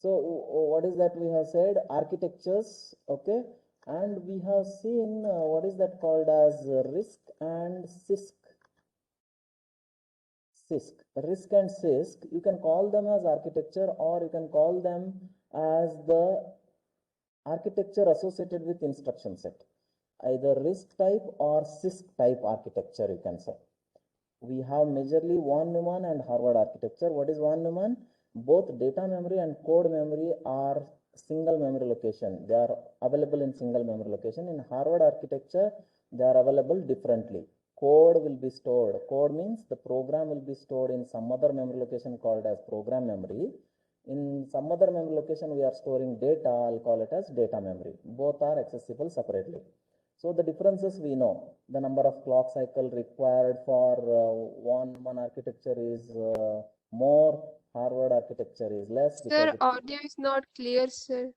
So what is that we have said? Architectures, okay, and we have seen what is that called as RISC and CISC. CISC, RISC and CISC, you can call them as architecture, or you can call them as the architecture associated with instruction set, either RISC type or CISC type architecture, you can say. We have majorly von Neumann and Harvard architecture. What is von Neumann? Both data memory and code memory are single memory location. They are available in single memory location. In Harvard architecture, they are available differently. Code will be stored. Code means the program will be stored in some other memory location called as program memory. In some other memory location, we are storing data. I'll call it as data memory. Both are accessible separately. So the differences we know. The number of clock cycle required for one architecture is more. Harvard architecture is less. Sir, audio is not clear, sir.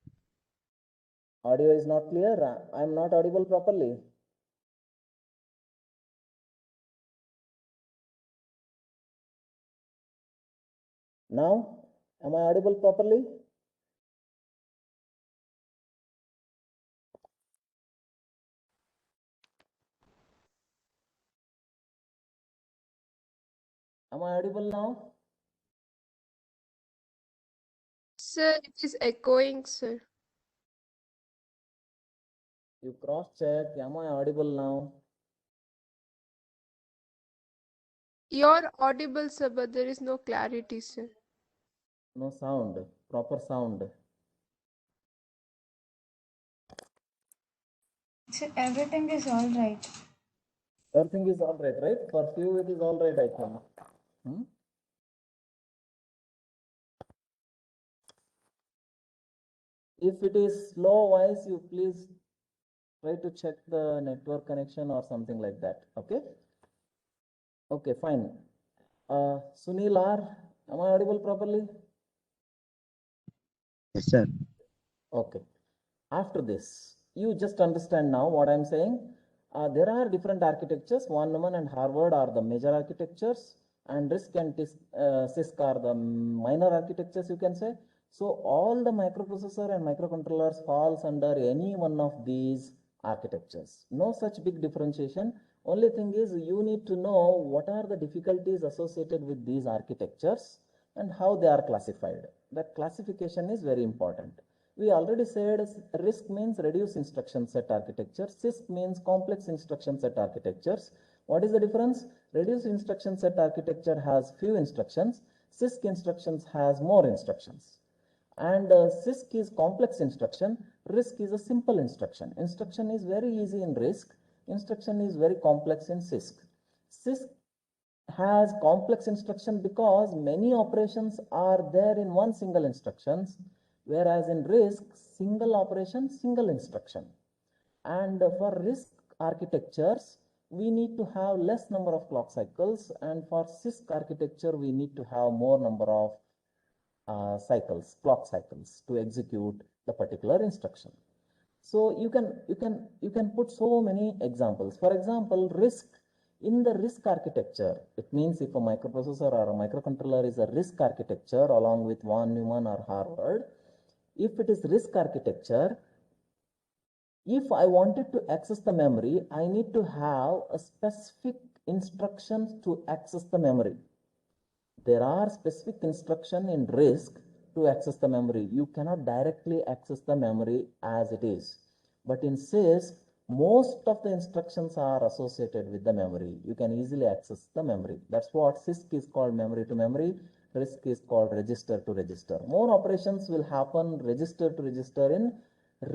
Audio is not clear. I am not audible properly. Now, am I audible properly? Am I audible now? Sir, it is echoing, sir. You cross check. Am I audible now? You're audible, sir, but there is no clarity, sir. No sound. Proper sound. So everything is all right. Everything is all right, right? For few it is all right, I think. If it is slow voice, you please try to check the network connection or something like that. Okay. Okay, fine. Sunil R, am I audible properly? Yes, sir. Okay. After this, you just understand now what I'm saying. There are different architectures. Von Neumann and Harvard are the major architectures, and RISC and CISC are the minor architectures, you can say. So all the microprocessor and microcontrollers falls under any one of these architectures. No such big differentiation. Only thing is you need to know what are the difficulties associated with these architectures and how they are classified. That classification is very important. We already said RISC means reduced instruction set architecture. CISC means complex instruction set architectures. What is the difference? Reduced instruction set architecture has few instructions. CISC instructions has more instructions. And CISC is complex instruction. RISC is a simple instruction. Instruction is very easy in RISC. Instruction is very complex in CISC. CISC has complex instruction because many operations are there in one single instructions, whereas in RISC, single operation, single instruction. And for RISC architectures, we need to have less number of clock cycles, and for CISC architecture, we need to have more number of clock cycles to execute the particular instruction. So you can put so many examples. For example, RISC. In the RISC architecture, it means if a microprocessor or a microcontroller is a RISC architecture along with von Neumann or Harvard, if it is RISC architecture, if I wanted to access the memory, I need to have a specific instructions to access the memory. There are specific instruction in RISC to access the memory. You cannot directly access the memory as it is. But in CISC, most of the instructions are associated with the memory. You can easily access the memory. That's what CISC is called, memory to memory. RISC is called register to register. More operations will happen register to register in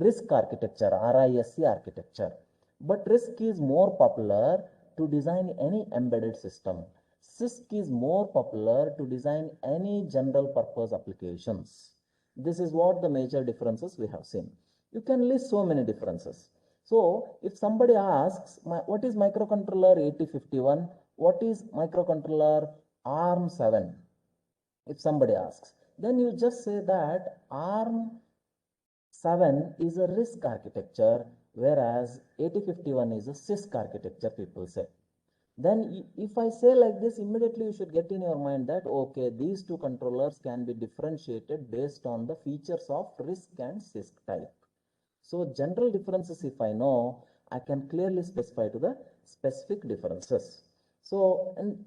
RISC architecture, RISC architecture. But RISC is more popular to design any embedded system. CISC is more popular to design any general purpose applications. This is what the major differences we have seen. You can list so many differences. So if somebody asks, what is microcontroller 8051? What is microcontroller ARM7? If somebody asks, then you just say that ARM7 is a RISC architecture, whereas 8051 is a CISC architecture, people say. Then if I say like this, immediately you should get in your mind that, okay, these two controllers can be differentiated based on the features of RISC and CISC type. So general differences, if I know, I can clearly specify to the specific differences. So, and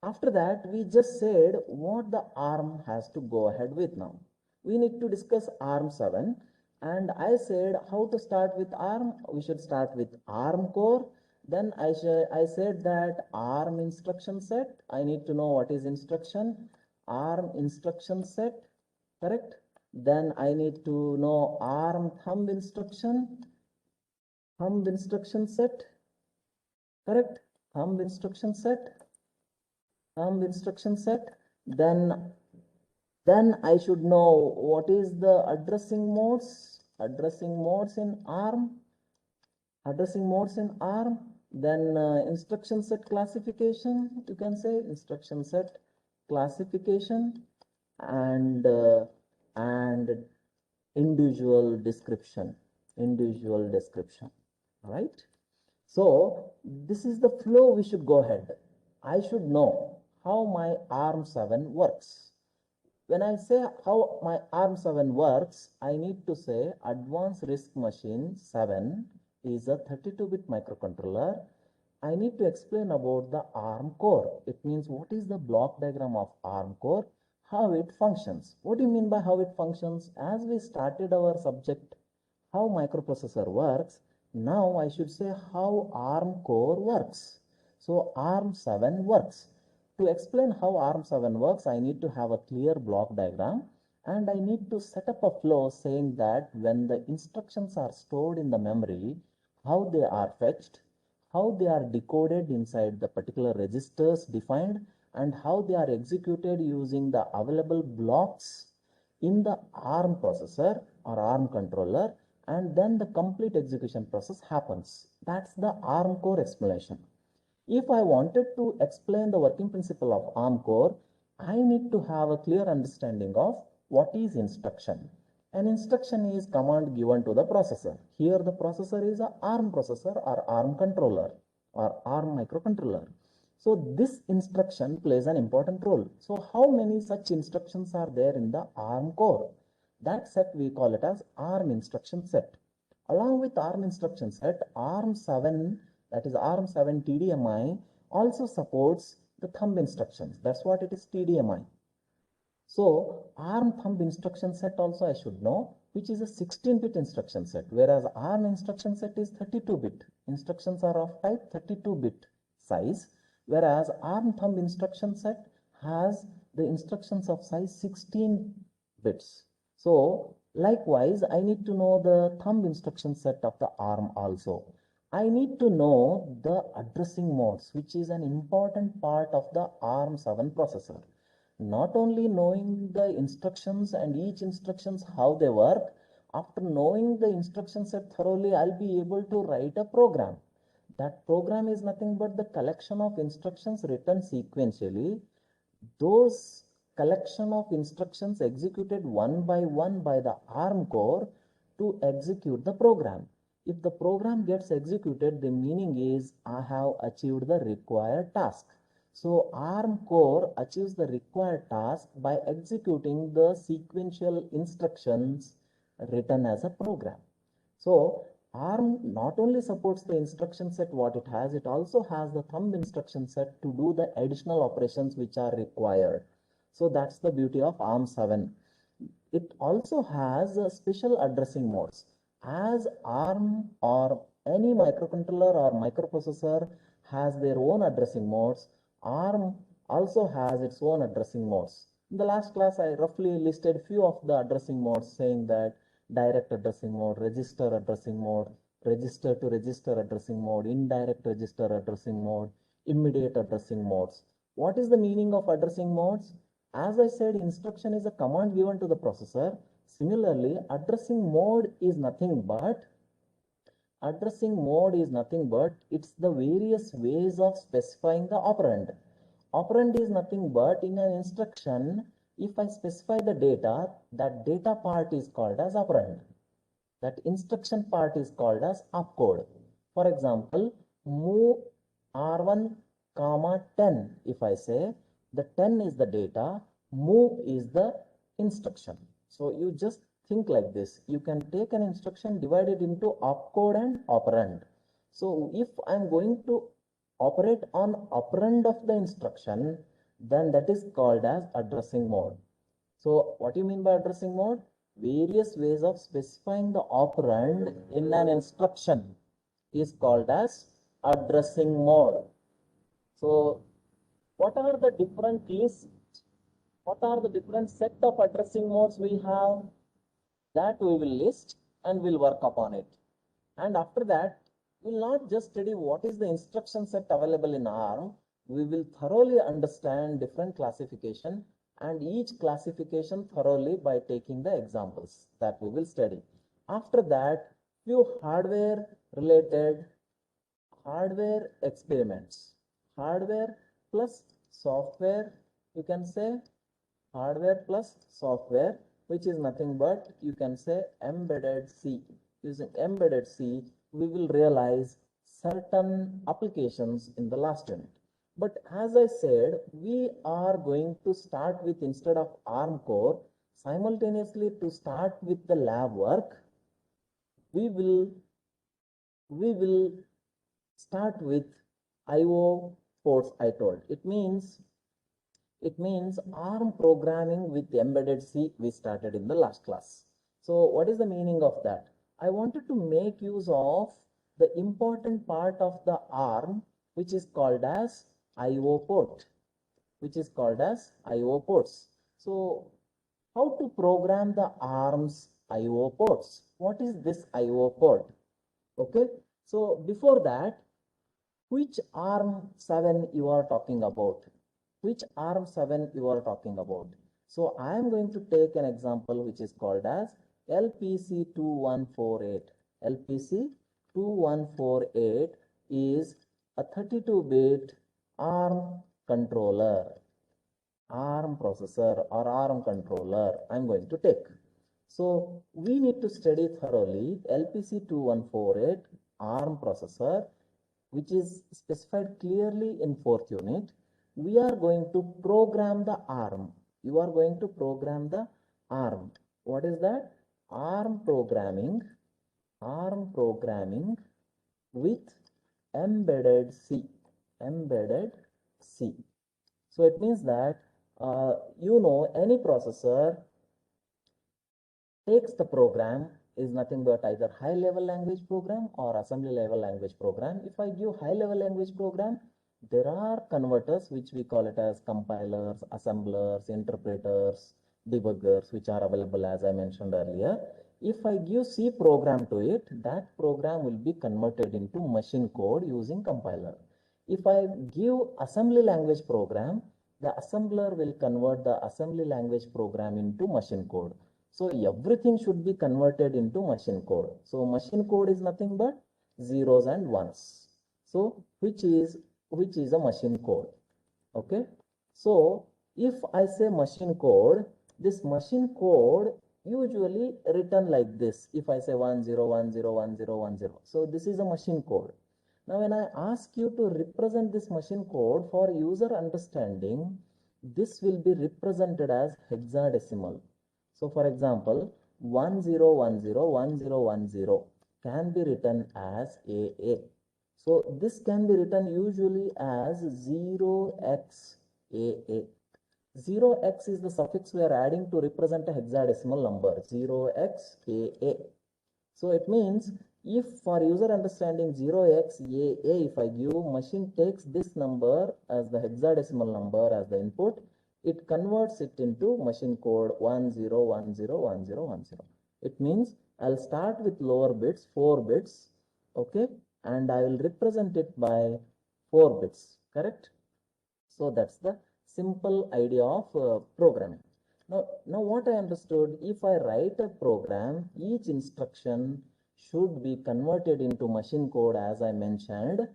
after that, we just said what the ARM has to go ahead with now. We need to discuss ARM 7, and I said how to start with ARM. We should start with ARM core. Then I said that ARM instruction set. I need to know what is instruction. ARM instruction set, correct? Then I need to know ARM thumb instruction set, correct? Thumb instruction set. Then I should know what is the addressing modes in ARM, then instruction set classification, you can say instruction set classification, and individual description, right? So this is the flow we should go ahead. I should know how my ARM 7 works. When I say how my ARM 7 works, I need to say Advanced RISC Machine 7 is a 32-bit microcontroller. I need to explain about the ARM core. It means what is the block diagram of ARM core, how it functions. What do you mean by how it functions? As we started our subject, how microprocessor works, now I should say how ARM core works. So ARM 7 works. To explain how ARM 7 works, I need to have a clear block diagram, and I need to set up a flow saying that when the instructions are stored in the memory, how they are fetched, how they are decoded inside the particular registers defined, and how they are executed using the available blocks in the ARM processor or ARM controller, and then the complete execution process happens. That's the ARM core explanation. If I wanted to explain the working principle of ARM core, I need to have a clear understanding of what is instruction. An instruction is command given to the processor. Here the processor is a ARM processor or ARM controller or ARM microcontroller. So this instruction plays an important role. So how many such instructions are there in the ARM core? That set we call it as ARM instruction set. Along with ARM instruction set, ARM 7, that is ARM 7 TDMI, also supports the thumb instructions. That's what it is, TDMI. So ARM thumb instruction set also I should know, which is a 16-bit instruction set, whereas ARM instruction set is 32-bit. Instructions are of type 32-bit size, whereas ARM thumb instruction set has the instructions of size 16 bits. So likewise, I need to know the thumb instruction set of the ARM also. I need to know the addressing modes, which is an important part of the ARM 7 processor. Not only knowing the instructions and each instructions how they work, after knowing the instruction set thoroughly, I'll be able to write a program. That program is nothing but the collection of instructions written sequentially. Those collection of instructions executed one by the ARM core to execute the program. If the program gets executed, the meaning is I have achieved the required task. So ARM core achieves the required task by executing the sequential instructions written as a program. So ARM not only supports the instruction set what it has, it also has the thumb instruction set to do the additional operations which are required. So that's the beauty of ARM 7. It also has a special addressing modes. As ARM or any microcontroller or microprocessor has their own addressing modes, ARM also has its own addressing modes. In the last class, I roughly listed few of the addressing modes, saying that direct addressing mode, register addressing mode, register to register addressing mode, indirect register addressing mode, immediate addressing modes. What is the meaning of addressing modes? As I said, instruction is a command given to the processor. Similarly, addressing mode is nothing but it's the various ways of specifying the operand. Operand is nothing but in an instruction, if I specify the data, that data part is called as operand. That instruction part is called as opcode. For example, move R1 comma 10. If I say the 10 is the data, move is the instruction. So you just think like this. You can take an instruction divided into opcode and operand. So if I'm going to operate on operand of the instruction, then that is called as addressing mode. So what do you mean by addressing mode? Various ways of specifying the operand in an instruction is called as addressing mode. So what are the different lists? What are the different set of addressing modes we have? That we will list and we'll work upon it. And after that, we'll not just study what is the instruction set available in ARM. We will thoroughly understand different classification and each classification thoroughly by taking the examples that we will study. After that, few hardware related hardware experiments. Hardware plus software, you can say hardware plus software, which is nothing but you can say embedded C. Using embedded C, we will realize certain applications in the last unit. But as I said, we are going to start with, instead of ARM core, simultaneously to start with the lab work, we will start with IO ports. I told it means ARM programming with embedded C we started in the last class. So what is the meaning of that? I wanted to make use of the important part of the ARM, which is called as IO port, So how to program the ARM's IO ports? What is this IO port? Okay. So before that, which ARM 7 you are talking about? Which ARM 7 you are talking about? So I am going to take an example which is called as LPC 2148. LPC 2148 is a 32-bit ARM controller, ARM processor or ARM controller I'm going to take. So we need to study thoroughly LPC 2148 ARM processor, which is specified clearly in 4th unit. We are going to program the ARM. You are going to program the ARM. What is that? ARM programming with embedded C. So it means that any processor takes the program is nothing but either high level language program or assembly level language program. If I give high level language program, there are converters which we call it as compilers, assemblers, interpreters, debuggers, which are available as I mentioned earlier. If I give C program to it, that program will be converted into machine code using compiler. If I give assembly language program, the assembler will convert the assembly language program into machine code. So everything should be converted into machine code. So machine code is nothing but zeros and ones. So which is a machine code. Okay. So if I say machine code, this machine code usually written like this. If I say 10101010, so this is a machine code. Now when I ask you to represent this machine code for user understanding, this will be represented as hexadecimal. So for example, 10101010 can be written as AA. So this can be written usually as 0xAA. 0x is the suffix we are adding to represent a hexadecimal number, 0xAA. So it means if for user understanding 0xAA, if I give, machine takes this number as the hexadecimal number as the input, it converts it into machine code 10101010. It means I'll start with lower bits, 4 bits, okay, and I will represent it by 4 bits, correct? So that's the simple idea of programming. Now what I understood, if I write a program, each instruction should be converted into machine code as I mentioned,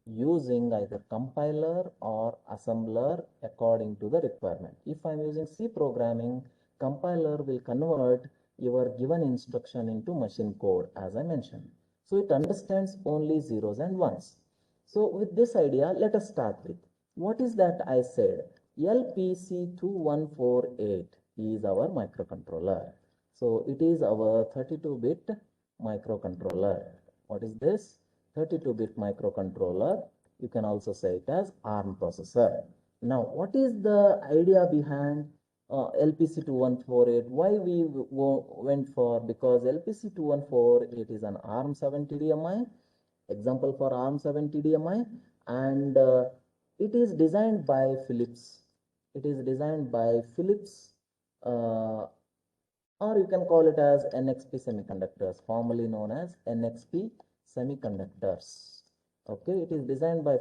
using either compiler or assembler according to the requirement. If I'm using C programming, compiler will convert your given instruction into machine code as I mentioned. So it understands only zeros and ones. So with this idea, let us start with what is that I said. LPC2148 is our microcontroller. So it is our 32-bit microcontroller. What is this? 32-bit microcontroller. You can also say it as ARM processor. Now, what is the idea behind LPC2148? Why we went for? Because LPC2148 is an ARM7 TDMI. Example for ARM7 TDMI, and it is designed by Philips. It is designed by Philips, or you can call it as NXP Semiconductors, formerly known as NXP Semiconductors. Okay, it is designed by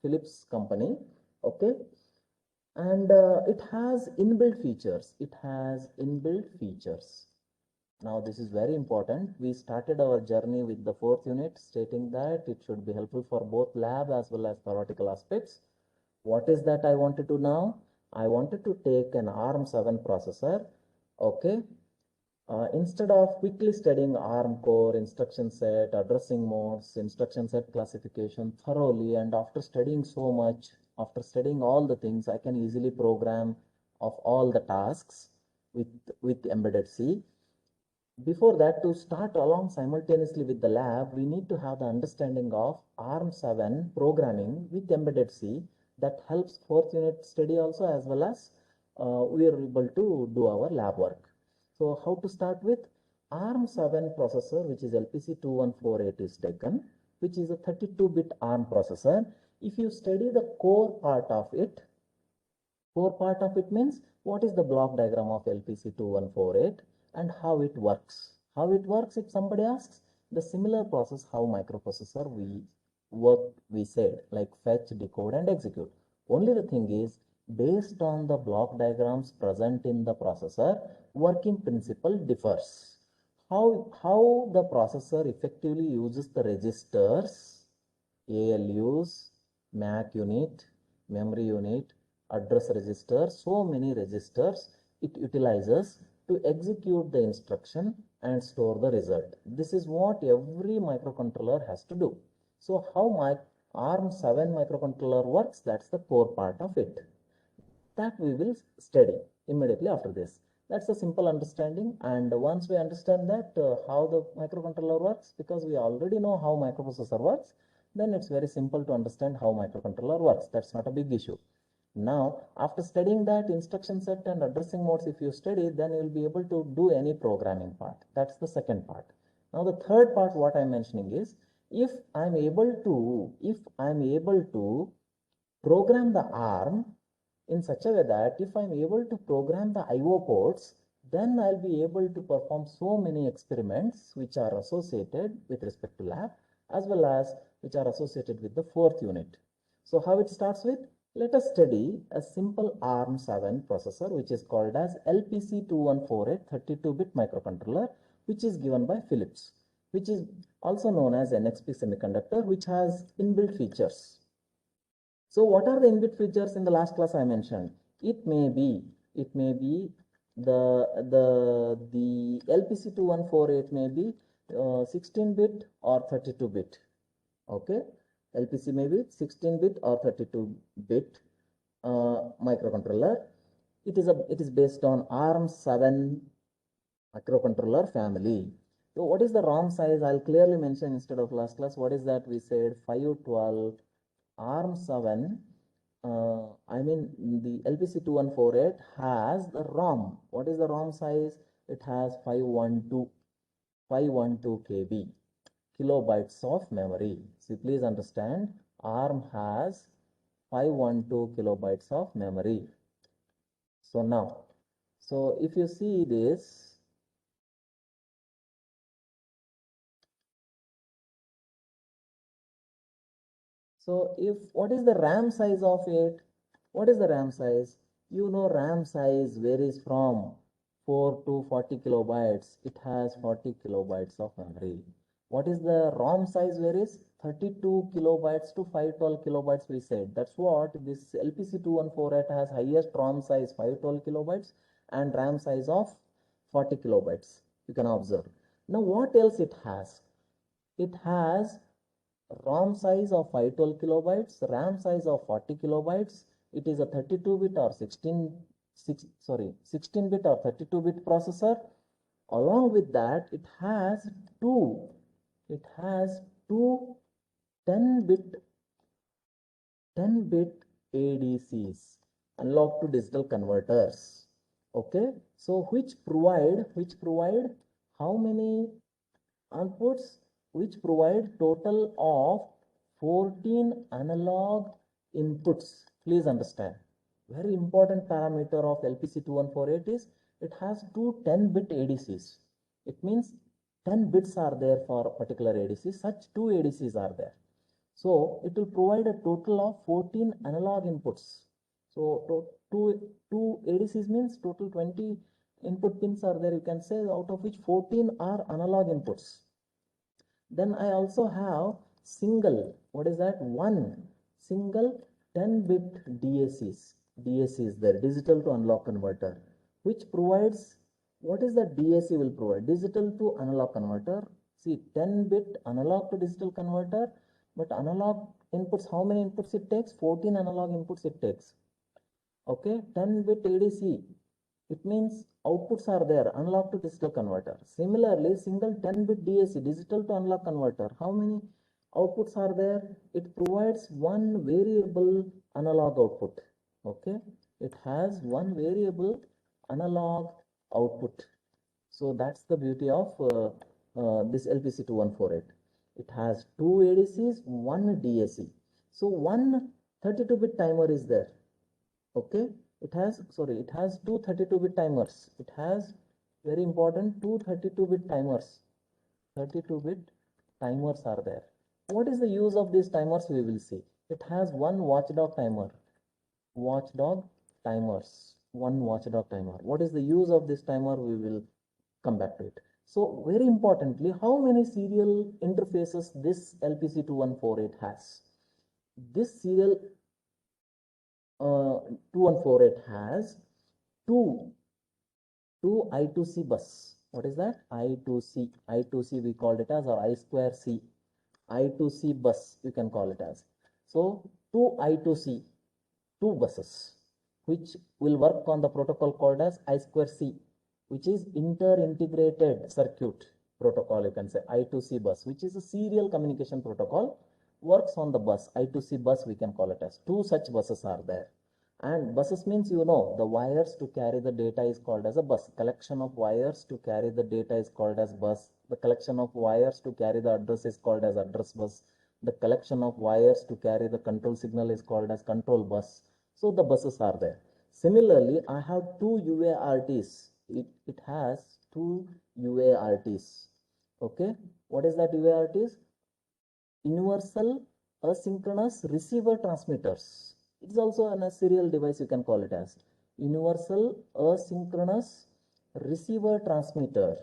Philips company. Okay, and it has inbuilt features. It has inbuilt features. Now, this is very important. We started our journey with the 4th unit stating that it should be helpful for both lab as well as theoretical aspects. What is that I wanted to now? I wanted to take an ARM7 processor. Okay. Instead of quickly studying ARM core, instruction set, addressing modes, instruction set classification thoroughly, and after studying so much, after studying all the things, I can easily program of all the tasks with embedded C. Before that, to start along simultaneously with the lab, we need to have the understanding of ARM7 programming with embedded C. That helps 4th unit study also, as well as we are able to do our lab work. So how to start with? ARM7 processor, which is LPC2148 is taken, which is a 32-bit ARM processor. If you study the core part of it means what is the block diagram of LPC2148 and how it works. How it works, if somebody asks, the similar process how microprocessor we said, like fetch, decode, and execute. Only the thing is, based on the block diagrams present in the processor, working principle differs. How the processor effectively uses the registers, ALUs, MAC unit, memory unit, address register, so many registers it utilizes to execute the instruction and store the result. This is what every microcontroller has to do. So how my ARM7 microcontroller works, that's the core part of it. That we will study immediately after this. That's a simple understanding, and once we understand that how the microcontroller works, because we already know how microprocessor works, then it's very simple to understand how microcontroller works. That's not a big issue. Now, after studying that instruction set and addressing modes, if you study, then you will be able to do any programming part. That's the second part. Now, the third part, what I'm mentioning is, if I'm able to program the ARM in such a way that if I'm able to program the IO ports, then I'll be able to perform so many experiments which are associated with respect to lab, as well as which are associated with the 4th unit. So how it starts with? Let us study a simple ARM7 processor, which is called as LPC2148 32-bit microcontroller, which is given by Philips, which is also known as NXP Semiconductor, which has inbuilt features. So what are the inbuilt features in the last class I mentioned? It may be the LPC2148 may be 16-bit or 32-bit. Okay, LPC may be 16-bit or 32-bit microcontroller. It is based on ARM7 microcontroller family. So what is the ROM size? I'll clearly mention instead of last class. What is that? We said 512 ARM7. I mean the LPC2148 has the ROM. What is the ROM size? It has 512 KB. Kilobytes of memory. So please understand, ARM has 512 kilobytes of memory. So now, so if you see this, so if what is the RAM size of it? What is the RAM size? You know, RAM size varies from 4 to 40 kilobytes. It has 40 kilobytes of memory. What is the ROM size varies? 32 kilobytes to 512 kilobytes we said. That's what this LPC2148 has highest ROM size 512 kilobytes and RAM size of 40 kilobytes. You can observe. Now what else it has? It has ROM size of 512 kilobytes, RAM size of 40 kilobytes. It is a 32-bit or 16-bit or 32-bit processor. Along with that, it has two 10-bit ADCs, analog to digital converters. Okay, so which provide how many outputs? Which provide total of 14 analog inputs. Please understand, very important parameter of LPC2148 is it has two 10-bit ADCs. It means 10 bits are there for a particular ADC. Such two ADCs are there. So it will provide a total of 14 analog inputs. So two ADCs means total 20 input pins are there. You can say out of which 14 are analog inputs. Then I also have single, what is that? One single 10-bit DACs. DAC is there, digital to analog converter, which provides, what is that DAC will provide? Digital to analog converter. See, 10-bit analog to digital converter, but analog inputs, how many inputs it takes? 14 analog inputs it takes. Okay, 10-bit ADC, it means outputs are there, analog to digital converter. Similarly, single 10-bit DAC, digital to analog converter, how many outputs are there? It provides one variable analog output. Okay, it has one variable analog output. So that's the beauty of this LPC2148. It has two ADCs, one DAC. So one 32-bit timer is there. Okay, it has two 32-bit timers. It has, very important, two 32-bit timers. 32-bit timers are there. What is the use of these timers? We will see. It has one watchdog timer. Watchdog timers. One watchdog timer. What is the use of this timer? We will come back to it. So very importantly, how many serial interfaces this LPC2148 has? This serial 2148 has two I2C bus. What is that? I2C. I2C we called it as, or I2C. I2C bus you can call it as. So two I2C, two buses, which will work on the protocol called as I2C, which is inter-integrated circuit protocol. You can say I2C bus, which is a serial communication protocol, works on the bus. I2C bus we can call it as. Two such buses are there. And buses means, you know, the wires to carry the data is called as a bus. Collection of wires to carry the data is called as bus. The collection of wires to carry the address is called as address bus. The collection of wires to carry the control signal is called as control bus. So the buses are there. Similarly, I have two UARTs. It has two UARTs. Okay, what is that UARTs? Universal asynchronous receiver transmitters. It is also a serial device, you can call it as universal asynchronous receiver transmitter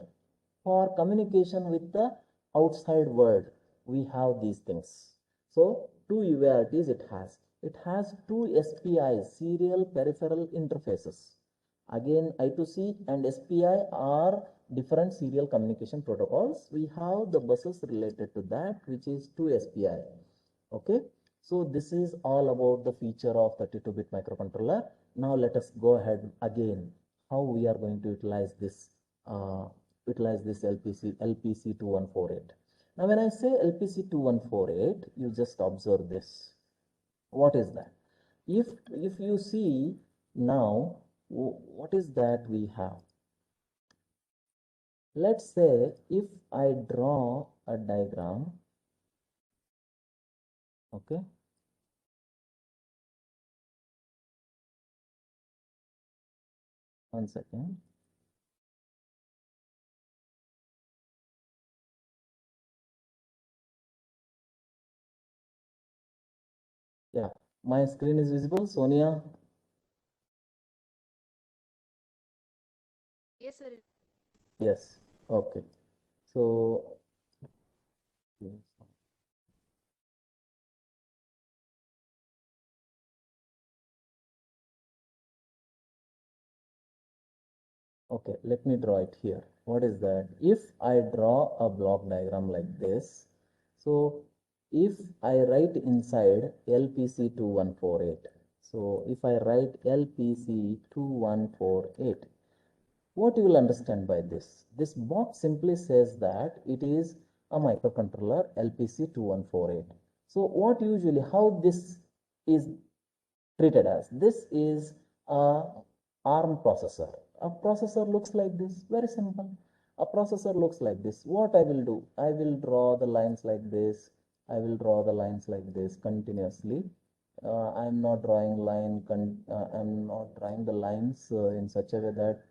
for communication with the outside world. We have these things. So two UARTs it has. It has two SPIs, serial peripheral interfaces. Again, I2C and SPI are different serial communication protocols. We have the buses related to that, which is 2 SPI. Okay, so this is all about the feature of 32-bit microcontroller. Now let us go ahead again how we are going to utilize this LPC2148. Now when I say LPC2148, you just observe this. What is that? If you see now, what is that we have? Let's say if I draw a diagram, okay, one second. Yeah, my screen is visible, Sonia. Yes, sir. Yes, okay. So okay, let me draw it here. What is that? If I draw a block diagram like this, so if I write inside LPC2148, so if I write LPC2148, what you will understand by this? This box simply says that it is a microcontroller LPC2148. So what usually, how this is treated as? This is a ARM processor. A processor looks like this, very simple. A processor looks like this. What I will do? I will draw the lines like this. I will draw the lines like this continuously. I'm not drawing I'm not drawing the lines in such a way that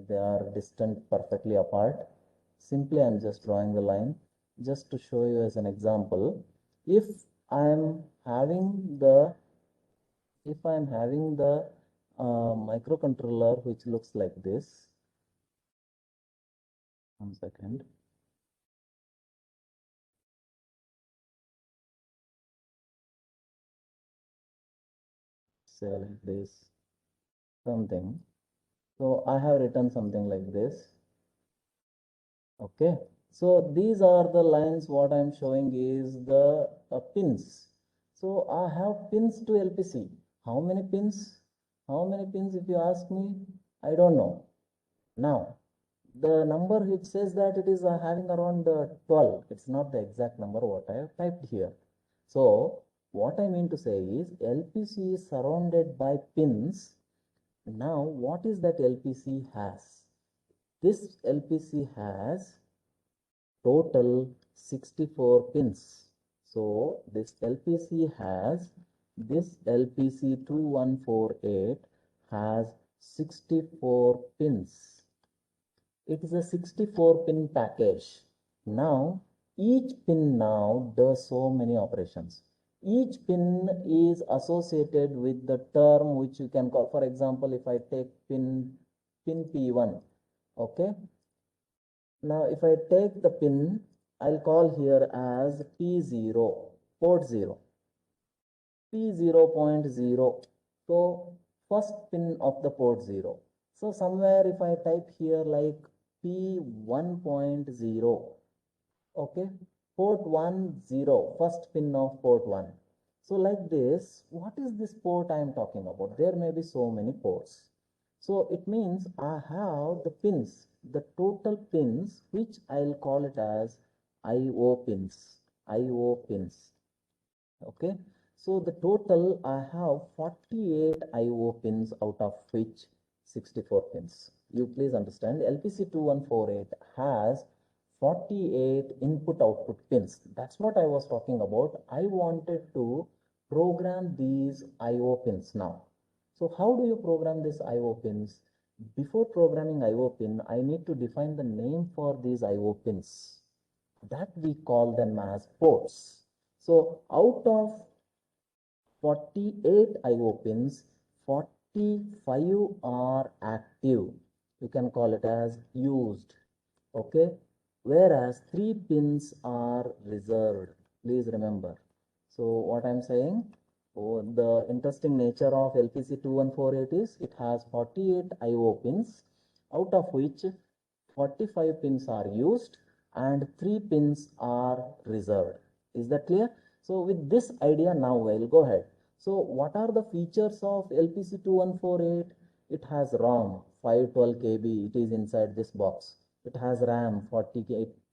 they are distant perfectly apart. Simply I'm just drawing the line just to show you as an example. If I'm having the microcontroller which looks like this, 1 second. Say like this, something. So I have written something like this. Okay. So these are the lines. What I'm showing is the pins. So I have pins to LPC. How many pins? How many pins if you ask me? I don't know. Now, the number it says that it is having around 12. It's not the exact number what I have typed here. So what I mean to say is LPC is surrounded by pins. Now what is that LPC has? This LPC has total 64 pins. So this LPC2148 has 64 pins. It is a 64 pin package. Now each pin now does so many operations. Each pin is associated with the term which you can call, for example, if I take pin P1, okay. Now if I take the pin, I'll call here as P0, port 0, P0.0. So first pin of the port 0. So somewhere if I type here like P1.0, okay, port 10, first pin of port 1. So like this, what is this port I am talking about? There may be so many ports. So it means I have the pins, the total pins, which I'll call it as IO pins, IO pins. Okay, so the total I have 48 IO pins, out of which 64 pins. You please understand, LPC2148 has 48 input output pins. That's what I was talking about. I wanted to program these IO pins now. So how do you program these IO pins? Before programming IO pin, I need to define the name for these IO pins. That we call them as ports. So out of 48 IO pins, 45 are active. You can call it as used. Okay. Whereas 3 pins are reserved. Please remember. So what I'm saying, the interesting nature of LPC2148 is it has 48 IO pins, out of which 45 pins are used and 3 pins are reserved. Is that clear? So with this idea now I'll go ahead. So what are the features of LPC2148? It has ROM 512 KB, it is inside this box. It has RAM 40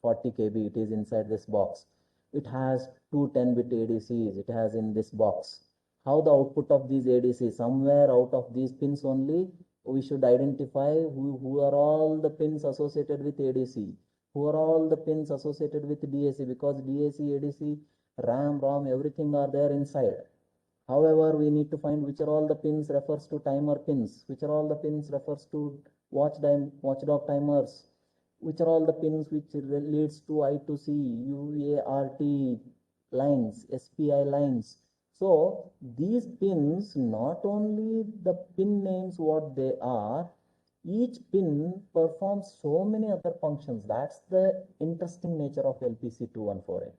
KB, it is inside this box. It has two 10-bit ADCs, it has in this box. How the output of these ADCs? Somewhere out of these pins only we should identify who are all the pins associated with ADC, who are all the pins associated with DAC, because DAC, ADC, RAM, ROM, everything are there inside. However, we need to find which are all the pins refers to timer pins, which are all the pins refers to watchdog timers, which are all the pins which leads to I2C, UART lines, SPI lines. So these pins, not only the pin names what they are, each pin performs so many other functions. That's the interesting nature of LPC2148.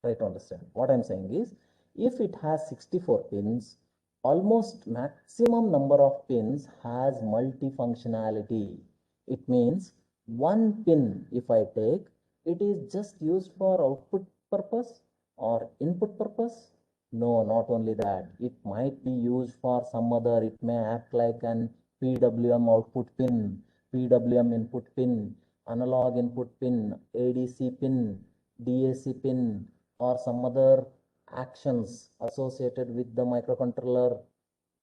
Try to understand. What I'm saying is, if it has 64 pins, almost maximum number of pins has multifunctionality. It means one pin, if I take, it is just used for output purpose or input purpose? No, not only that. It might be used for some other, it may act like an PWM output pin, PWM input pin, analog input pin, ADC pin, DAC pin, or some other actions associated with the microcontroller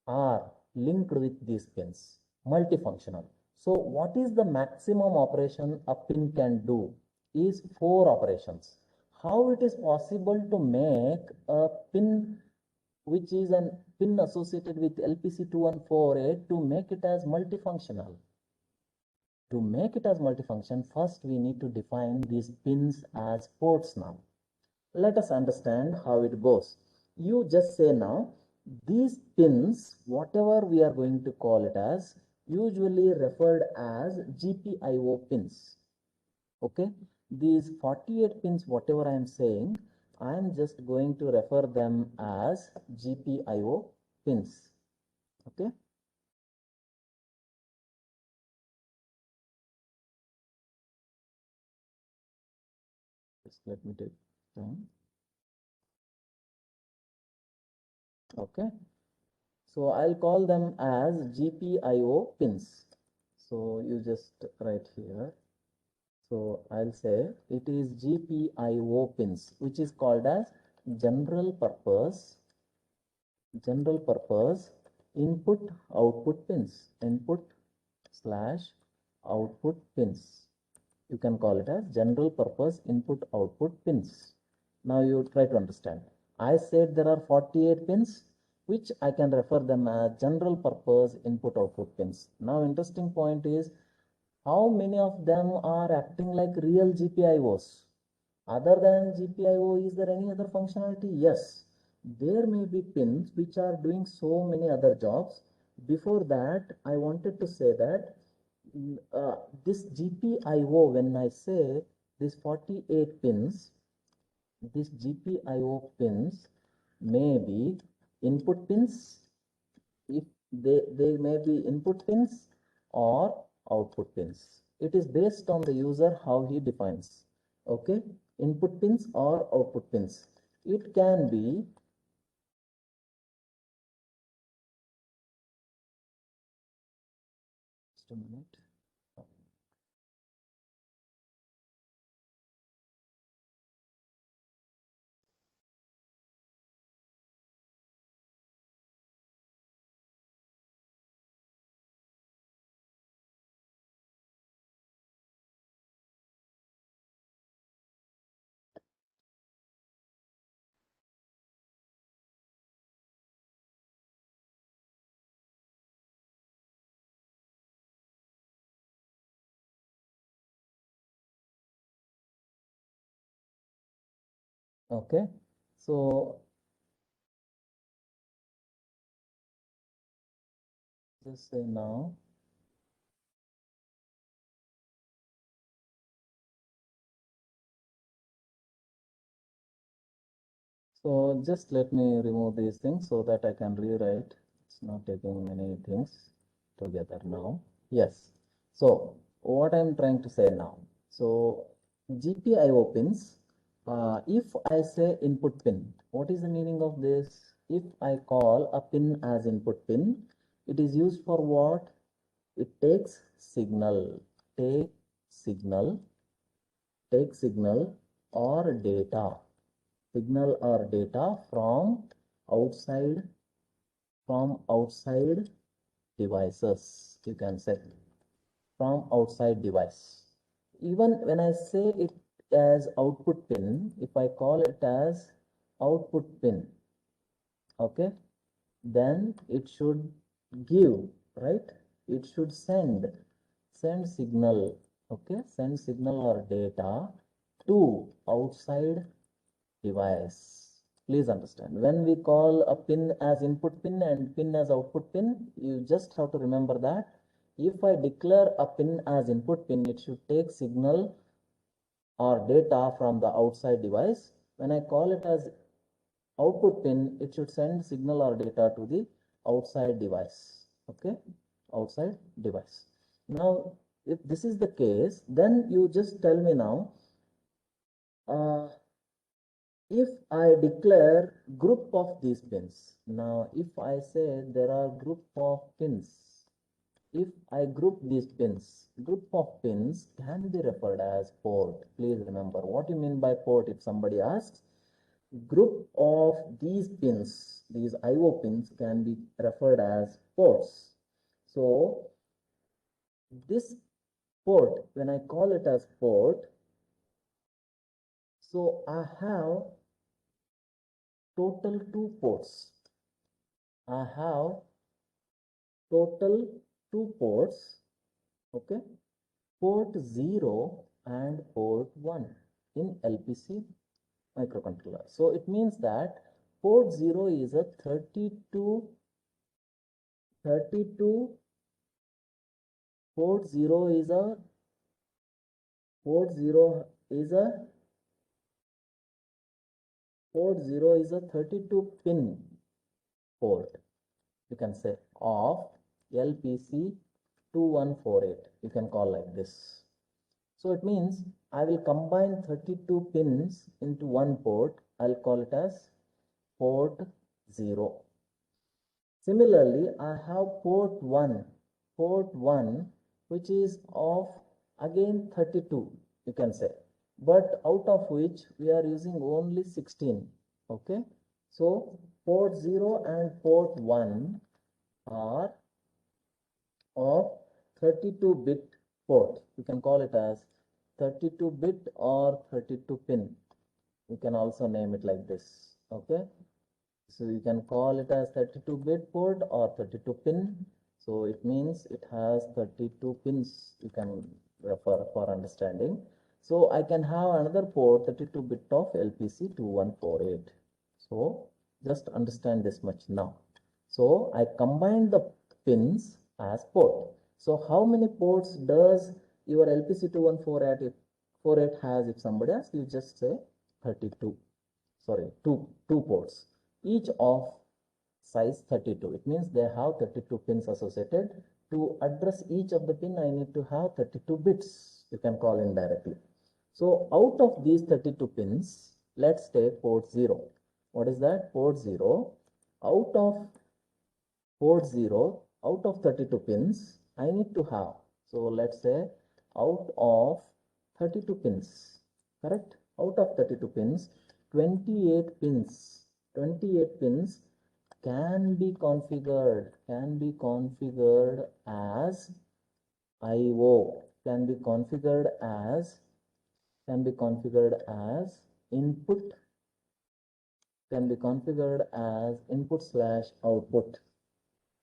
are linked with these pins, multifunctional. So what is the maximum operation a pin can do is 4 operations. How it is possible to make a pin which is a pin associated with LPC2148 to make it as multifunctional? To make it as multifunction, first we need to define these pins as ports now. Let us understand how it goes. You just say now, these pins, whatever we are going to call it as, usually referred as GPIO pins. Okay, these 48 pins, whatever I am saying, I am just going to refer them as GPIO pins. Okay. Just let me take time. Okay. So I'll call them as GPIO pins. So you just write here. So I'll say it is GPIO pins, which is called as general purpose input output pins, input slash output pins. You can call it as general purpose input output pins. Now you try to understand. I said there are 48 pins, which I can refer them as general purpose input output pins. Now interesting point is, how many of them are acting like real GPIOs? Other than GPIO, is there any other functionality? Yes, there may be pins which are doing so many other jobs. Before that, I wanted to say that this GPIO, when I say this 48 pins, these GPIO pins may be input pins, if they may be input pins or output pins. It is based on the user how he defines. Okay, input pins or output pins. It can be just a minute. Okay, so just say now. So just let me remove these things so that I can rewrite. It's not taking many things together now. Yes. So what I'm trying to say now. So GPIO pins, if I say input pin, what is the meaning of this? If I call a pin as input pin, it is used for what? It takes signal, take signal, or data from outside devices, you can say, from outside device. Even when I say it as output pin, if I call it as output pin, okay, then it should give, right? It should send signal, okay, send signal or data to outside device. Please understand, when we call a pin as input pin and pin as output pin, you just have to remember that if I declare a pin as input pin, it should take signal or data from the outside device. When I call it as output pin, it should send signal or data to the outside device. Okay, outside device. Now, if this is the case, then you just tell me now, if I declare group of these pins, now if I say there are group of pins, if I group these pins, group of pins can be referred as port. Please remember what you mean by port. If somebody asks, group of these pins, these IO pins can be referred as ports. So this port, when I call it as port, so I have total 2 ports. I have total 2 ports, okay, port 0 and port 1 in LPC microcontroller. So it means that port 0 is a 32, port 0 is a, port 0 is a, port 0 is a 32 pin port, you can say, of LPC 2148, you can call like this. So it means I will combine 32 pins into one port. I'll call it as port 0. Similarly, I have port 1, which is of again 32, you can say, but out of which we are using only 16. Okay, so port 0 and port 1 are of 32-bit port. You can call it as 32-bit or 32 pin. You can also name it like this. Okay, so you can call it as 32-bit port or 32 pin. So it means it has 32 pins, you can refer for understanding. So I can have another port 32-bit of LPC 2148. So just understand this much now. So I combined the pins as port. So how many ports does your LPC 2148 has? If somebody asks, you just say 32. Sorry, two ports, each of size 32. It means they have 32 pins associated. To address each of the pin, I need to have 32 bits, you can call indirectly. So out of these 32 pins, let's take port 0. What is that? Port 0. Out of port 0, out of 32 pins, I need to have, so let's say out of 32 pins, correct? Out of 32 pins, 28 pins can be configured as IO, can be configured as input, can be configured as input slash output.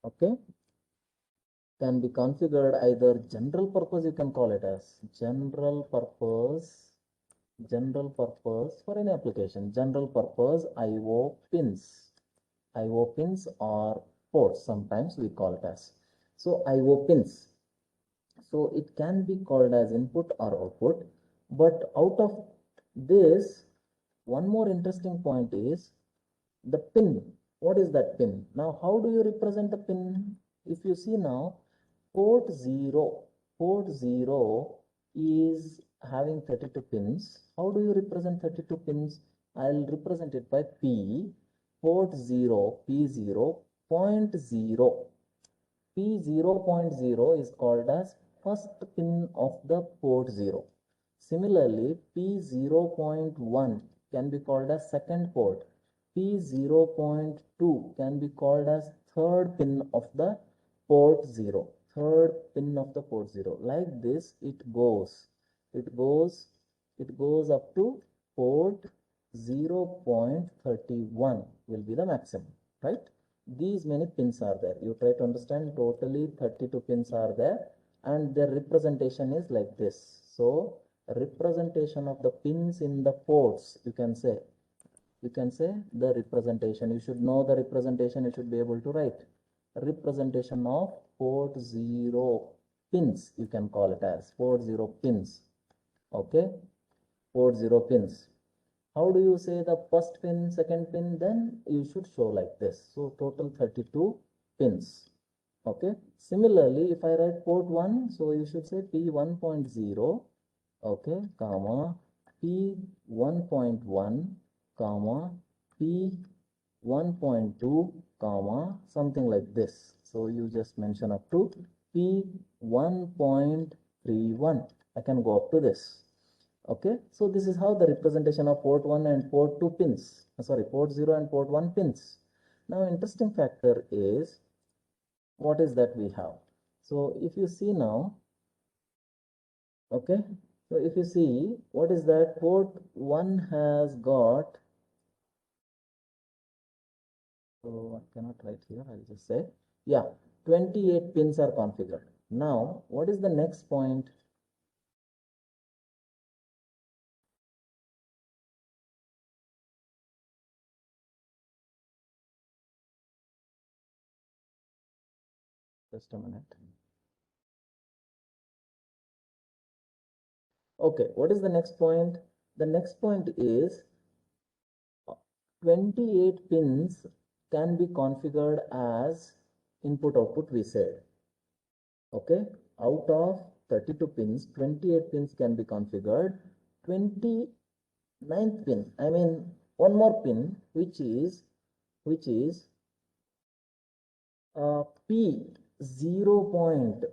Okay, can be configured either general purpose, you can call it as general purpose for any application, general purpose IO pins, or ports, sometimes we call it as. So IO pins, so it can be called as input or output. But out of this, one more interesting point is the pin. What is that pin? Now how do you represent the pin? If you see now, port 0 is having 32 pins. How do you represent 32 pins? I'll represent it by P, port 0, P0, point 0. P0.0 is called as first pin of the port 0. Similarly, P0.1 can be called as second port. P0.2 can be called as third pin of the port 0. Third pin of the port 0. Like this, it goes up to port 0.31 will be the maximum, right? These many pins are there. You try to understand, totally 32 pins are there, and their representation is like this. So representation of the pins in the ports, you can say the representation. You should know the representation, you should be able to write representation of port 0 pins, you can call it as port 0 pins. Okay, port 0 pins. How do you say the first pin, second pin? Then you should show like this. So total 32 pins. Okay, similarly, if I write port 1, so you should say P1.0, okay, comma P1.1, comma P 1.2 comma something like this. So you just mention up to P 1.31. I can go up to this. Okay, so this is how the representation of port 1 and port 2 pins, port 0 and port 1 pins. Now interesting factor is, what is that we have? So if you see now, okay, so if you see, what is that? Port 1 has got, so I cannot write here, I'll just say, yeah, 28 pins are configured. Now, what is the next point? Just a minute. Okay, what is the next point? The next point is 28 pins can be configured as input output, we said. Okay, out of 32 pins, 28 pins can be configured. 29th pin, I mean one more pin, which is P 0.0.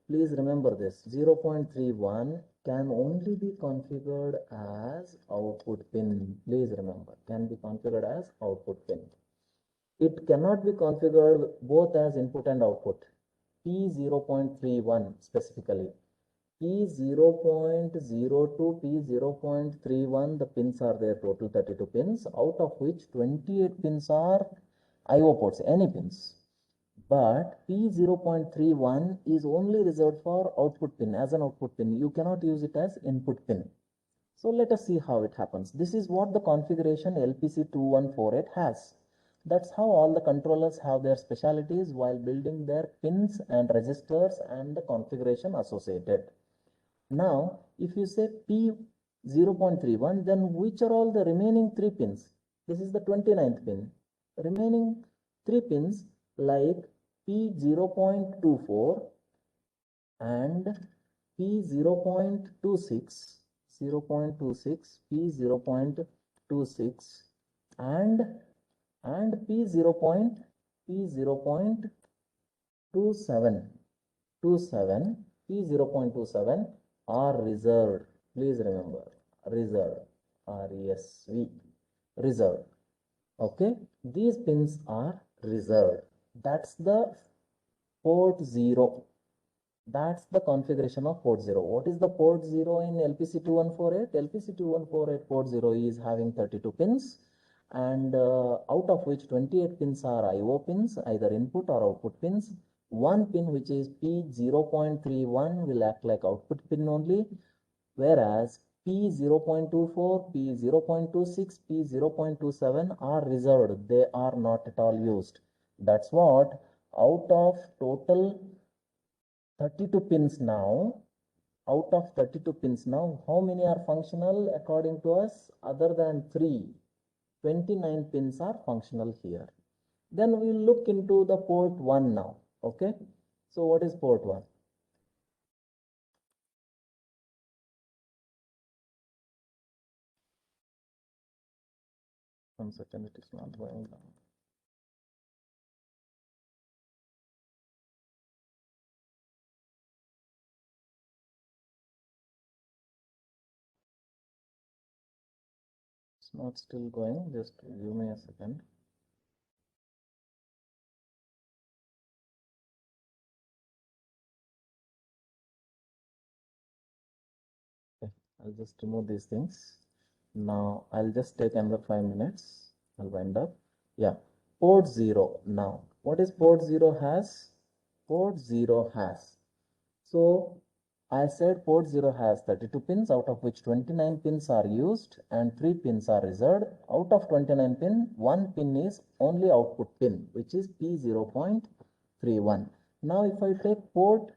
Please remember this, 0.31 can only be configured as output pin. Please remember, can be configured as output pin. It cannot be configured both as input and output. P 0.31 specifically. P 0.02, P 0.31, the pins are there, total 32 pins, out of which 28 pins are IO ports, any pins. But P 0.31 is only reserved for output pin, as an output pin. You cannot use it as input pin. So let us see how it happens. This is what the configuration LPC 2148 has. That's how all the controllers have their specialities while building their pins and registers and the configuration associated. Now, if you say P 0.31, then which are all the remaining 3 pins? This is the 29th pin. Remaining 3 pins like P 0.24 and P 0.26, P 0.26 and P 0.27, P 0.27 are reserved. Please remember, reserved, RESV, reserved. Okay, these pins are reserved. That's the port 0. That's the configuration of port 0. What is the port 0 in LPC 2148? LPC 2148 port 0 is having 32 pins, and out of which 28 pins are IO pins, either input or output pins. One pin, which is P 0.31, will act like output pin only, whereas P 0.24, P 0.26, P 0.27 are reserved. They are not at all used. That's what, out of total 32 pins now, out of 32 pins now, how many are functional according to us? Other than 3, 29 pins are functional here. Then we'll look into the port 1 now. Okay, so what is port 1? One second, it is not going down. It's not still going, just give me a second. Okay, I'll just remove these things. Now I'll just take another 5 minutes. I'll wind up. Yeah, port 0. Now, what is port 0 has? Port 0 has. So I said port 0 has 32 pins, out of which 29 pins are used and 3 pins are reserved. Out of 29 pin, 1 pin is only output pin, which is P 0.31. Now if I take port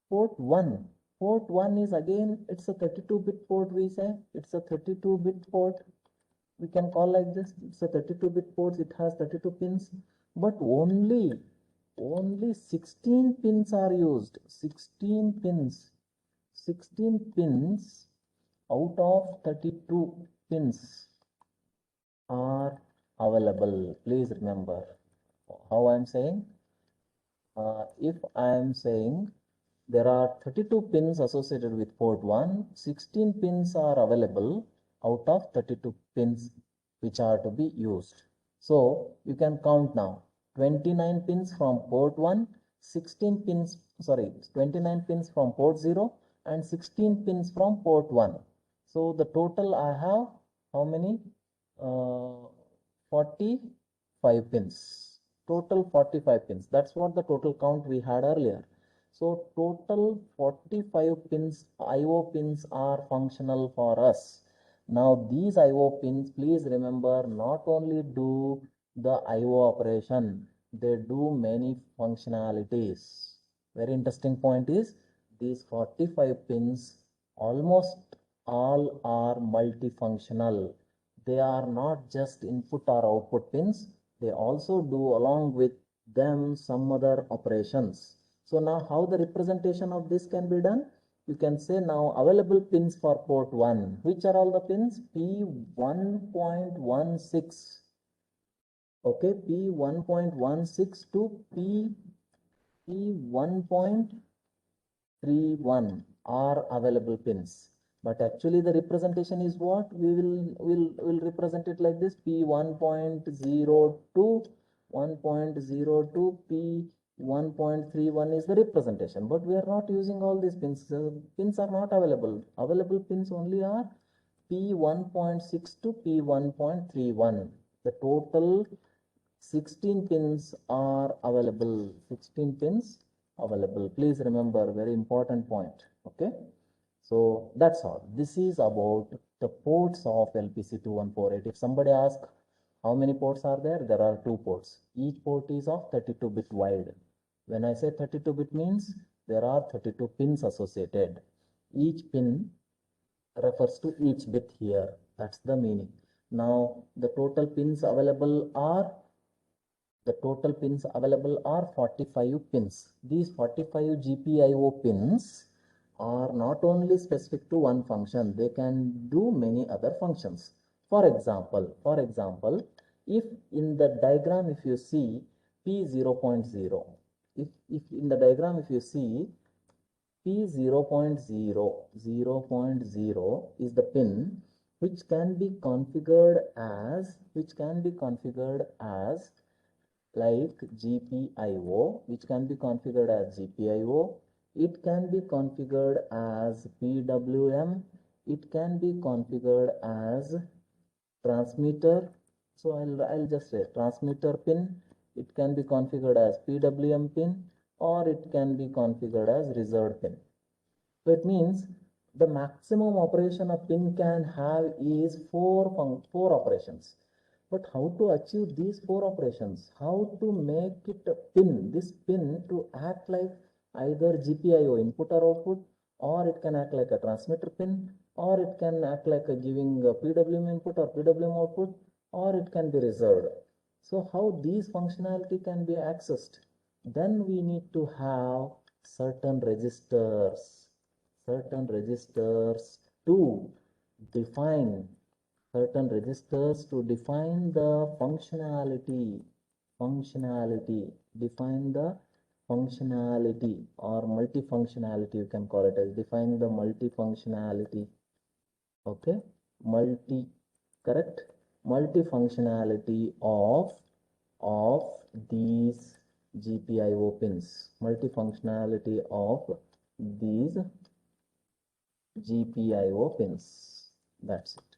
1, port 1 is again, it's a 32-bit port, we say. It's a 32-bit port. We can call like this. It's a 32-bit port. It has 32 pins, but only 16 pins are used. 16 pins out of 32 pins are available. Please remember how I am saying. If I am saying there are 32 pins associated with port 1, 16 pins are available out of 32 pins which are to be used. So you can count now 29 pins from port 1, 16 pins, 29 pins from port 0 and 16 pins from port 1. So the total I have how many? 45 pins. Total 45 pins. That's what the total count we had earlier. So total 45 pins, IO pins are functional for us. Now these IO pins, please remember, not only do the IO operation, they do many functionalities. Very interesting point is these 45 pins almost all are multifunctional. They are not just input or output pins. They also do along with them some other operations. So now how the representation of this can be done? You can say now available pins for port 1. Which are all the pins? P1.16. Okay, P1.16 to P1.31 are available pins. But actually the representation is what? We will represent it like this. P1.02, 1.02, P1.31 is the representation. But we are not using all these pins. Pins are not available. Available pins only are P1.6 to P1.31. The total 16 pins are available. 16 pins available. Please remember, very important point. Okay. So that's all. This is about the ports of LPC2148. If somebody asks how many ports are there, there are 2 ports. Each port is of 32-bit wide. When I say 32-bit means there are 32 pins associated. Each pin refers to each bit here. That's the meaning. Now the total pins available are 45 pins. These 45 GPIO pins are not only specific to one function, they can do many other functions. For example, if in the diagram if you see P0.0, if in the diagram if you see P0.0, 0.0 is the pin which can be configured as like GPIO, which can be configured as GPIO. It can be configured as PWM. It can be configured as transmitter. So I'll just say transmitter pin. It can be configured as PWM pin, or it can be configured as reserved pin. So it means the maximum operation a pin can have is four operations. But how to achieve these 4 operations? How to make it a pin, this pin to act like either GPIO input or output, or it can act like a transmitter pin, or it can act like a giving a PWM input or PWM output, or it can be reserved. So how these functionality can be accessed? Then we need to have certain registers to define the functionality or multifunctionality, you can call it as define the multifunctionality. Okay, multifunctionality of these GPIO pins, multifunctionality of these GPIO pins. That's it.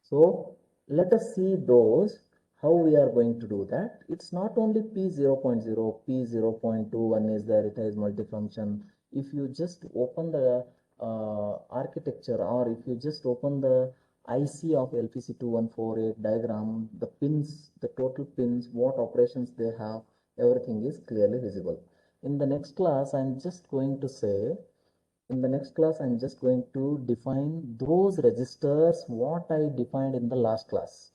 So let us see those, how we are going to do that. It's not only P0.0, P0.21 is there, it has multifunction. If you just open the architecture, or if you just open the IC of LPC2148 diagram, the pins, the total pins, what operations they have, everything is clearly visible. In the next class, I'm just going to define those registers what I defined in the last class.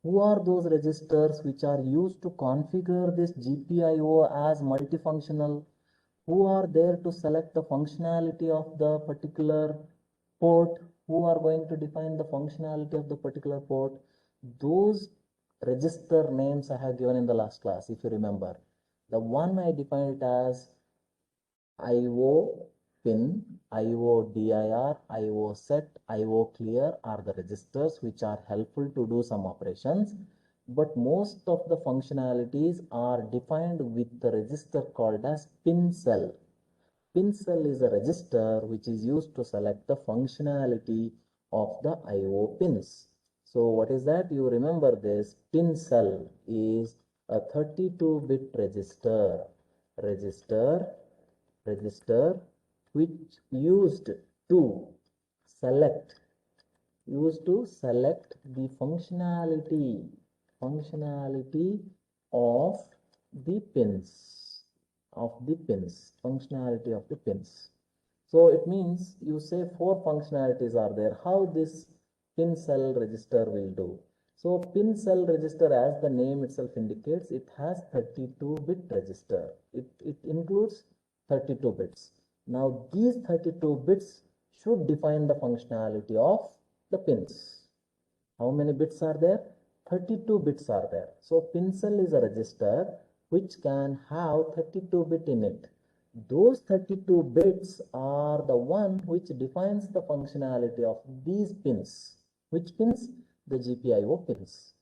Who are those registers which are used to configure this GPIO as multifunctional? Who are there to select the functionality of the particular port? who are going to define the functionality of the particular port? Those register names I have given in the last class, if you remember. The one I defined it as IO pin, IO dir, IO set, IO clear are the registers which are helpful to do some operations. But most of the functionalities are defined with the register called as pin cell. Pin cell is a register which is used to select the functionality of the IO pins. So what is that? You remember this. Pin cell is a 32-bit register which used to select the functionality of the pins functionality of the pins. So it means you say 4 functionalities are there. How this pin cell register will do? So pin cell register, as the name itself indicates, it has 32-bit register. It includes 32 bits. Now these 32 bits should define the functionality of the pins. How many bits are there? 32 bits are there. So pin cell is a register which can have 32 bit in it. Those 32 bits are the one which defines the functionality of these pins. Which pins? The GPIO pins.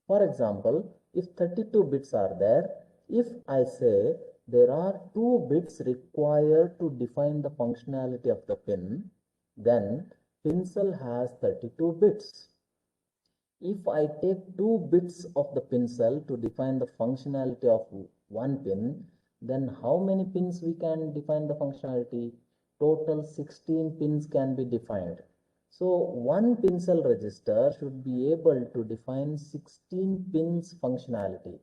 For example, if 32 bits are there, if I say there are 2 bits required to define the functionality of the pin, then pin cell has 32 bits. If I take 2 bits of the pin cell to define the functionality of one pin, then how many pins we can define the functionality? Total 16 pins can be defined. So one pin cell register should be able to define 16 pins functionality.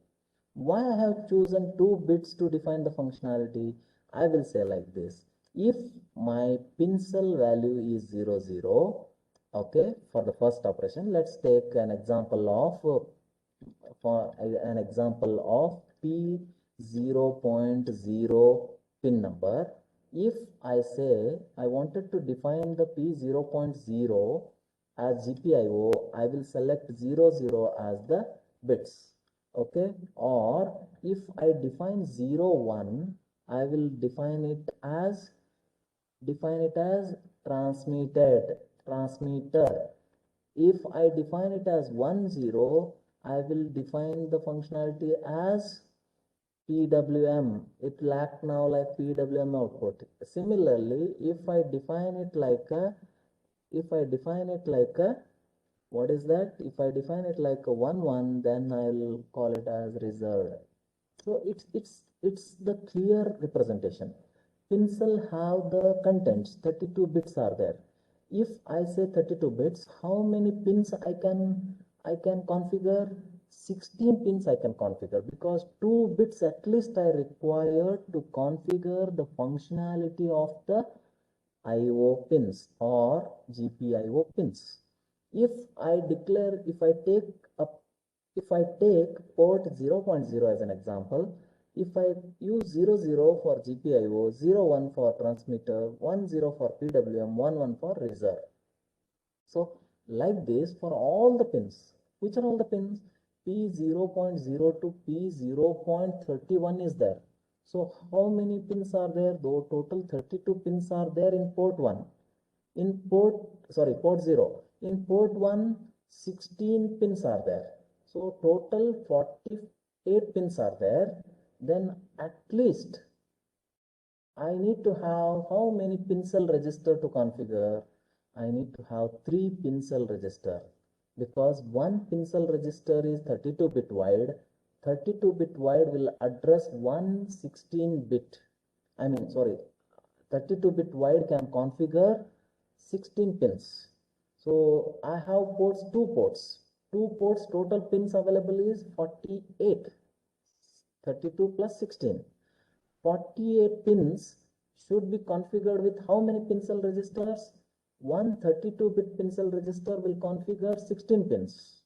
Why I have chosen 2 bits to define the functionality? I will say like this. If my pin cell value is 0, 0, okay, for the first operation, let's take an example of P0.0 pin number. If I say I wanted to define the P0.0 as GPIO, I will select 0, 0 as the bits. Okay, or if I define 0, 1, I will define it as transmitter. If I define it as 1, 0, I will define the functionality as PWM. It will act now like PWM output. Similarly, if I define it like a what is that? If I define it like a 1, 1, then I will call it as reserved. So it's the clear representation. Pin cell have the contents, 32 bits are there. If I say 32 bits, how many pins I can configure? 16 pins I can configure, because 2 bits at least I require to configure the functionality of the IO pins or GPIO pins. If I take port 0.0 as an example, if I use 0, 0 for GPIO, 0, 1 for transmitter, 1, 0 for PWM, 1, 1 for reserve. So like this for all the pins. Which are all the pins? P0.0 to P0.31 is there. So how many pins are there? Though total 32 pins are there in port 1. In port 0. In port 1, 16 pins are there. So total 48 pins are there. Then at least I need to have how many pin cell register to configure? I need to have 3 pin cell register, because one pin cell register is 32-bit wide. 32-bit wide will address 32-bit wide can configure 16 pins. So I have two ports, total pins available is 48. 32 plus 16. 48 pins should be configured with how many pin cell registers? One 32-bit pin cell register will configure 16 pins,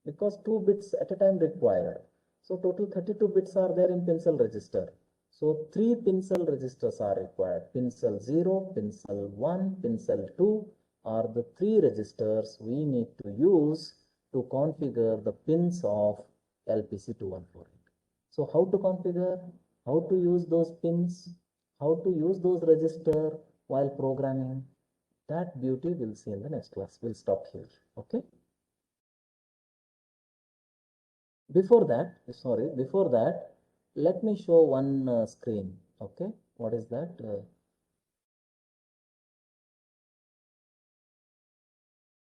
because 2 bits at a time required. So total 32 bits are there in pin cell register. So 3 pin cell registers are required. Pin cell 0, pin cell 1, pin cell 2, are the three registers we need to use to configure the pins of LPC2148. So how to configure, how to use those pins, how to use those registers while programming, that beauty we'll see in the next class. We'll stop here. Okay. Before that, let me show one screen. Okay. What is that?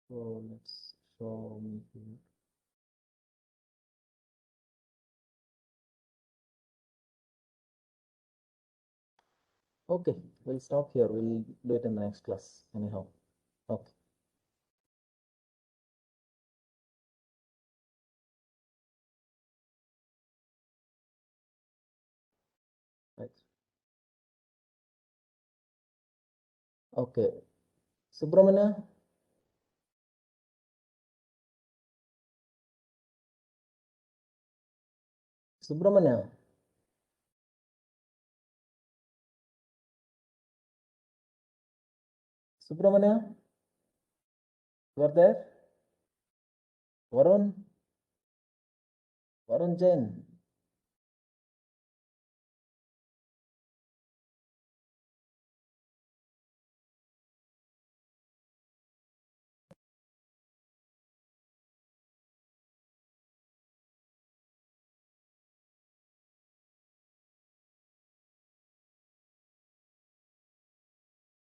So let's show me here. Okay, we'll stop here. We'll do it in the next class anyhow. Okay. Right. Okay. Subramanya. Subramanya. Subramanya. You are there? Varun. Varun Jain.